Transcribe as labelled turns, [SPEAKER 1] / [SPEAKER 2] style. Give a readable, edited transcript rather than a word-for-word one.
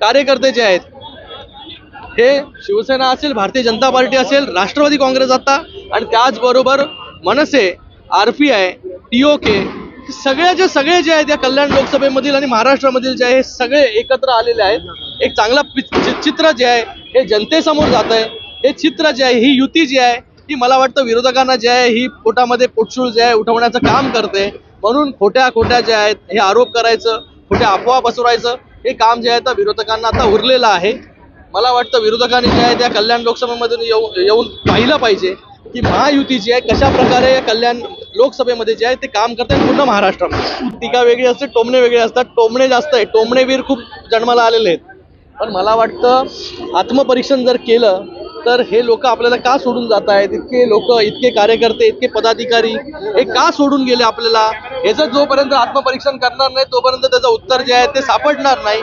[SPEAKER 1] कार्यकर्ते जे आहेत हे शिवसेना असेल, भारतीय जनता पार्टी असेल, राष्ट्रवादी काँग्रेस आता आणि त्याचबरोबर मनसे, RPI, TOK सगळ्याचे सगळे जे आहेत या कल्याण लोकसभेमधील आणि महाराष्ट्रामधील जे आहे हे सगळे एकत्र आलेले आहेत. एक चांगला चित्र जे आहे हे जनतेसमोर जात आहे. हे चित्र जे आहे, ही युती जी आहे ही मला वाटतं विरोधकांना जे आहे ही पोटामध्ये पोटशूळ जे आहे उठवण्याचं काम करते. म्हणून खोट्या जे आहेत हे आरोप करायचं, खोट्या अफवा पसरवायचं हे काम जे आहे तर विरोधकांना आता उरलेलं आहे. मला वाटतं विरोधकांनी जे आहे त्या कल्याण लोकसभेमधून येऊन पाहिलं पाहिजे की महायुती जी आहे कशा प्रकारे या कल्याण लोकसभेमध्ये जे आहे ते काम करते पूर्ण महाराष्ट्रामध्ये. टीका वेगळी असते, टोमणे वेगळे असतात. टोमणे जास्त आहे, टोमणेवीर खूप जन्माला आलेले आहेत. पण मला वाटतं आत्मपरीक्षण जर केलं तर हे लोक आपल्याला का सोडून जात आहेत, इतके लोक, इतके कार्यकर्ते, इतके पदाधिकारी हे का सोडून गेले आपल्याला, ह्याचं जोपर्यंत आत्मपरीक्षण करणार नाही तोपर्यंत त्याचं उत्तर जे आहे ते सापडणार नाही.